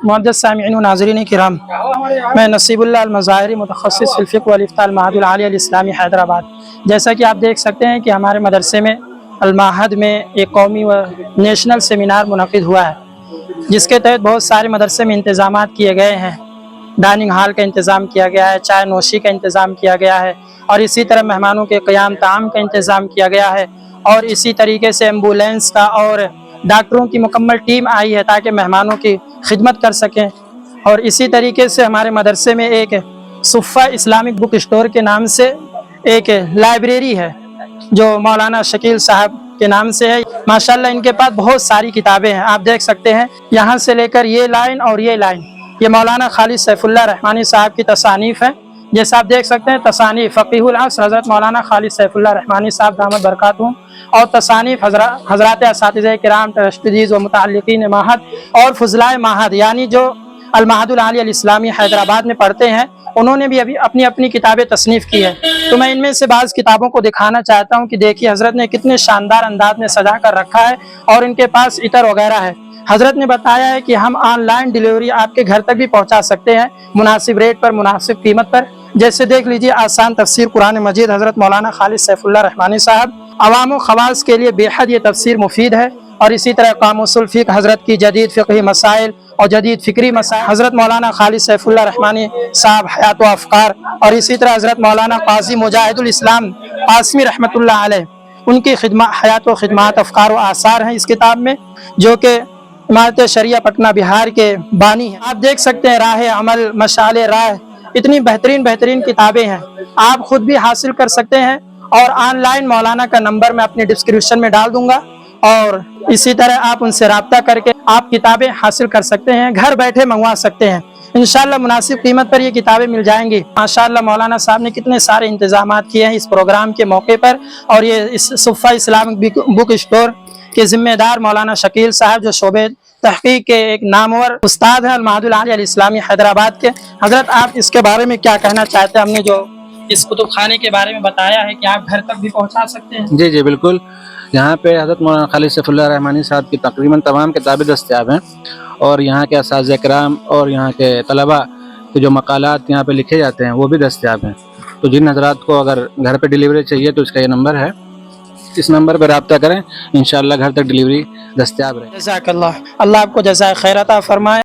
معزز سامعین و ناظرین کرام، میں نصیب اللہ المظاہری متخصص فی الفقہ والافتاء المعہد العالی الاسلامی حیدرآباد۔ جیسا کہ آپ دیکھ سکتے ہیں کہ ہمارے مدرسے میں المعہد میں ایک قومی و نیشنل سیمینار منعقد ہوا ہے، جس کے تحت بہت سارے مدرسے میں انتظامات کیے گئے ہیں۔ ڈائننگ ہال کا انتظام کیا گیا ہے، چائے نوشی کا انتظام کیا گیا ہے، اور اسی طرح مہمانوں کے قیام طعام کا انتظام کیا گیا ہے، اور اسی طریقے سے ایمبولینس کا اور ڈاکٹروں کی مکمل ٹیم آئی ہے تاکہ مہمانوں کی خدمت کر سکیں۔ اور اسی طریقے سے ہمارے مدرسے میں ایک صفہ اسلامک بک اسٹور کے نام سے ایک لائبریری ہے جو مولانا شکیل صاحب کے نام سے ہے۔ ماشاءاللہ ان کے پاس بہت ساری کتابیں ہیں، آپ دیکھ سکتے ہیں یہاں سے لے کر یہ لائن اور یہ لائن، یہ مولانا خالد سیف اللہ رحمانی صاحب کی تصانیف ہیں۔ جیسا آپ دیکھ سکتے ہیں تصانیف فقیہ العصر حضرت مولانا خالد سیف اللہ رحمانی صاحب دامت برکاتہم، اور تصانیف حضرات اساتذہ کرام، ٹرسٹیز و متعلقین معہد اور فضلائے معہد، یعنی جو المعہد العالی الاسلامی حیدرآباد میں پڑھتے ہیں، انہوں نے بھی ابھی اپنی اپنی کتابیں تصنیف کی ہے۔ تو میں ان میں سے بعض کتابوں کو دکھانا چاہتا ہوں کہ دیکھیے حضرت نے کتنے شاندار انداز میں سجا کر رکھا ہے، اور ان کے پاس عطر وغیرہ ہے۔ حضرت نے بتایا ہے کہ ہم آن لائن ڈیلیوری آپ کے گھر تک بھی پہنچا سکتے ہیں، مناسب ریٹ پر، مناسب قیمت پر۔ جیسے دیکھ لیجیے آسان تفسیر قرآن مجید حضرت مولانا خالد سیف اللہ رحمانی صاحب، عوام و خواص کے لیے بے حد یہ تفسیر مفید ہے۔ اور اسی طرح قاموس الفقہ حضرت کی جدید فقہی مسائل اور جدید فکری مسائل حضرت مولانا خالد سیف اللہ رحمانی صاحب حیات و افکار، اور اسی طرح حضرت مولانا قاضی مجاہد الاسلام قاسمی رحمۃ اللہ علیہ، ان کی حیات و خدمات، افکار و آثار ہیں اس کتاب میں، جو کہ عمارت شریعہ پٹنہ بہار کے بانی ہیں۔ آپ دیکھ سکتے ہیں راہ عمل، مشعل راہ، اتنی بہترین کتابیں ہیں، آپ خود بھی حاصل کر سکتے ہیں۔ اور آن لائن مولانا کا نمبر میں اپنے ڈسکرپشن میں ڈال دوں گا، اور اسی طرح آپ ان سے رابطہ کر کے آپ کتابیں حاصل کر سکتے ہیں، گھر بیٹھے منگوا سکتے ہیں انشاءاللہ۔ مناسب قیمت پر یہ کتابیں مل جائیں گی۔ ماشاءاللہ مولانا صاحب نے کتنے سارے انتظامات کیے ہیں اس پروگرام کے موقع پر، اور یہ اس صفہ اسلامک بک اسٹور کے ذمہ دار مولانا شکیل صاحب، جو شعبہ تحقیق کے ایک نامور استاد ہیں المعہد العالی الاسلامی حیدرآباد کے۔ حضرت آپ اس کے بارے میں کیا کہنا چاہتے ہیں؟ ہم نے جو اس کتب خانے کے بارے میں بتایا ہے کہ آپ گھر تک بھی پہنچا سکتے ہیں۔ جی بالکل، یہاں پہ حضرت مولانا خالد سیف اللہ رحمانی صاحب کی تقریباً تمام کتابیں دستیاب ہیں، اور یہاں کے اساتذہ کرام اور یہاں کے طلباء کے جو مقالات یہاں پہ لکھے جاتے ہیں وہ بھی دستیاب ہیں۔ تو جن حضرات کو اگر گھر پہ ڈیلیوری چاہیے تو اس کا یہ نمبر ہے، اس نمبر پہ رابطہ کریں، انشاءاللہ گھر تک ڈیلیوری دستیاب رہے۔ جزاک اللہ، اللہ آپ کو جزائے خیر عطا فرمائے۔